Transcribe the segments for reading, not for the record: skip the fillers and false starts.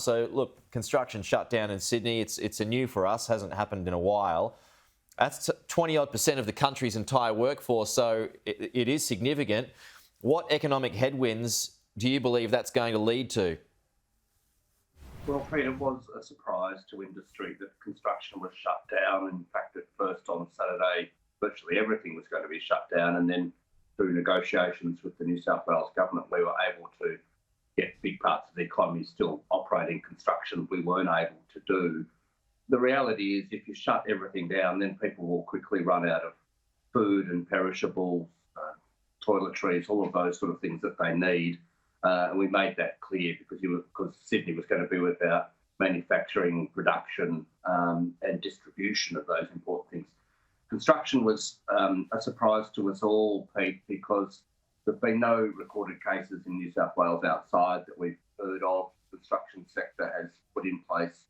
So, look, construction shut down in Sydney. It's a new for us, hasn't happened in a while. That's 20-odd% of the country's entire workforce, so it is significant. What economic headwinds do you believe that's going to lead to? Well, Pete, it was a surprise to industry that construction was shut down. In fact, at first on Saturday, virtually everything was going to be shut down. And then through negotiations with the New South Wales government, we were able to get big parts of the economy still operating. Construction we weren't able to do. The reality is if you shut everything down, then people will quickly run out of food and perishables, toiletries, all of those sort of things that they need. And we made that clear because Sydney was going to be without manufacturing, production and distribution of those important things. Construction was a surprise to us all, Pete, because there have been no recorded cases in New South Wales outside that we've heard of. The construction sector has put in place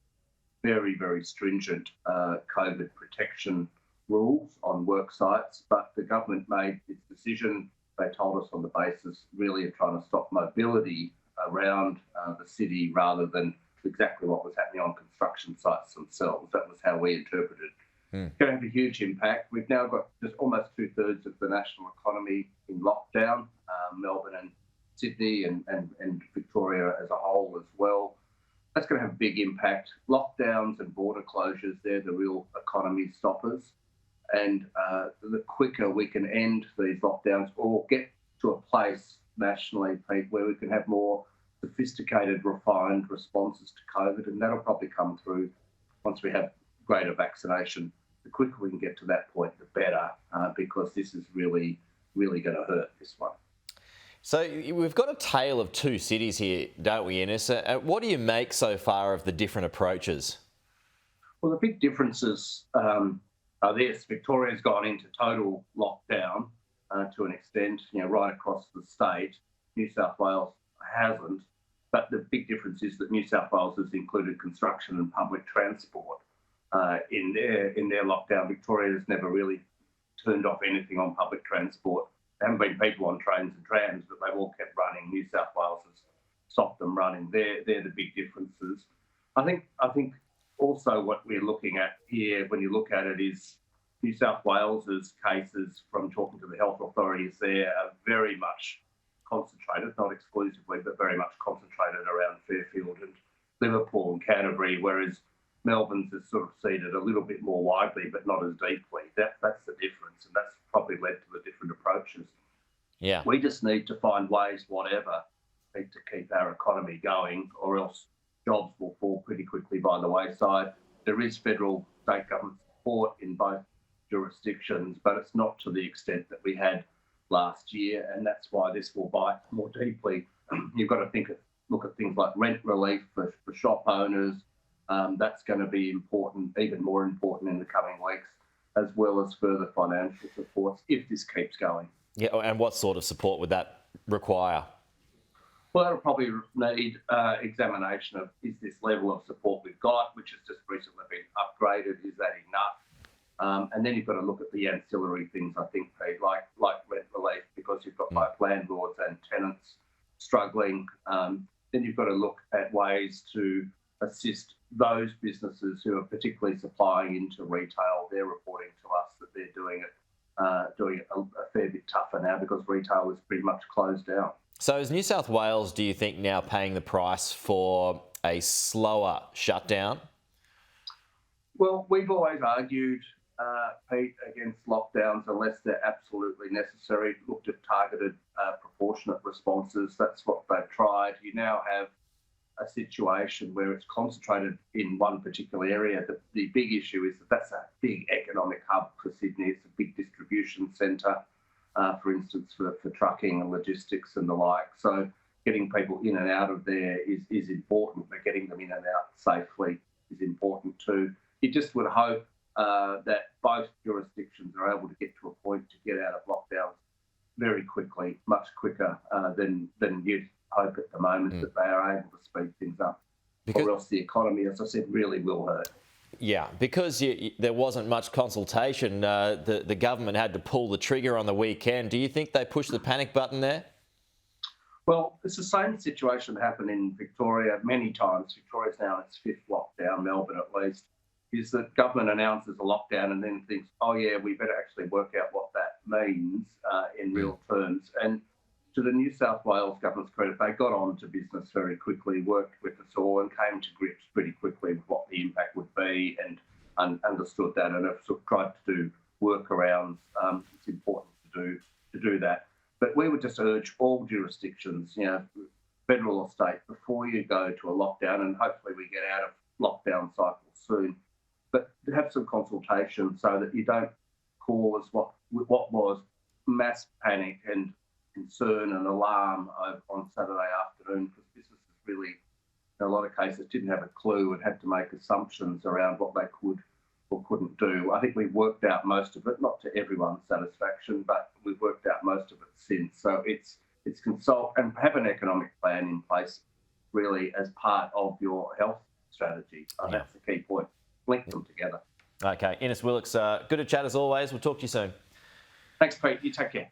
very, very stringent COVID protection rules on work sites, but the government made its decision. They told us on the basis really of trying to stop mobility around the city rather than exactly what was happening on construction sites themselves. That was how we interpreted it. It's going to have a huge impact. We've now got just almost 2/3 of the national economy in lockdown, Melbourne and Sydney and Victoria as a whole as well. That's going to have a big impact. Lockdowns and border closures, they're the real economy stoppers. And the quicker we can end these lockdowns or get to a place nationally, Pete, where we can have more sophisticated, refined responses to COVID, and that'll probably come through once we have greater vaccination. The quicker we can get to that point, the better, because this is really, really going to hurt, this one. So we've got a tale of two cities here, don't we, Innes? What do you make so far of the different approaches? Well, the big differences are this. Victoria's gone into total lockdown to an extent, right across the state. New South Wales hasn't. But the big difference is that New South Wales has included construction and public transport in their lockdown. Victoria has never really turned off anything on public transport. There haven't been people on trains and trams, but they've all kept running. New South Wales has stopped them running. They're the big differences. I think also what we're looking at here, when you look at it, is New South Wales's cases from talking to the health authorities there are very much concentrated, not exclusively, but very much concentrated around Fairfield and Liverpool and Canterbury, whereas Melbourne's is sort of seeded a little bit more widely, but not as deeply. That's the difference, and that's probably led to the different approaches. Yeah. We just need to find ways, whatever, to keep our economy going, or else jobs will fall pretty quickly by the wayside. There is federal, state government support in both jurisdictions, but it's not to the extent that we had last year, and that's why this will bite more deeply. You've got to look at things like rent relief for shop owners. That's going to be important, even more important in the coming weeks, as well as further financial supports if this keeps going. Yeah, and what sort of support would that require? Well, that'll probably need examination of, is this level of support we've got, which has just recently been upgraded, is that enough? And then you've got to look at the ancillary things, I think, Pete, like rent relief, because you've got both landlords and tenants struggling. Then you've got to look at ways to assist those businesses who are particularly supplying into retail. They're reporting to us that they're doing it a fair bit tougher now because retail is pretty much closed down. So is New South Wales, do you think, now paying the price for a slower shutdown? Well, we've always argued, Pete, against lockdowns unless they're absolutely necessary. Looked at targeted, proportionate responses. That's what they've tried. You now have a situation where it's concentrated in one particular area. The big issue is that's a big economic hub for Sydney. It's a big distribution centre, for instance, for trucking and logistics and the like. So getting people in and out of there is important, but getting them in and out safely is important too. You just would hope that both jurisdictions are able to get to a point to get out of lockdowns very quickly, much quicker than you'd hope at the moment that they are able to speed things up, or else the economy, as I said, really will hurt. Yeah, because there wasn't much consultation, the government had to pull the trigger on the weekend. Do you think they pushed the panic button there? Well, it's the same situation that happened in Victoria many times. Victoria's now in its fifth lockdown, Melbourne at least, is that government announces a lockdown and then thinks, oh yeah, we better actually work out what that means in real terms. And to the New South Wales government's credit, they got on to business very quickly, worked with us all and came to grips pretty quickly with what the impact would be and understood that and have sort of tried to do workarounds. It's important to do that. But we would just urge all jurisdictions, federal or state, before you go to a lockdown, and hopefully we get out of lockdown cycles soon, but to have some consultation so that you don't cause what was mass panic and concern and alarm on Saturday afternoon, because businesses really, in a lot of cases, didn't have a clue and had to make assumptions around what they could or couldn't do. I think we've worked out most of it, not to everyone's satisfaction, but we've worked out most of it since. So it's consult and have an economic plan in place really as part of your health strategy. That's the key point. Link them together. Okay, Innes Willox, good to chat as always. We'll talk to you soon. Thanks, Pete. You take care.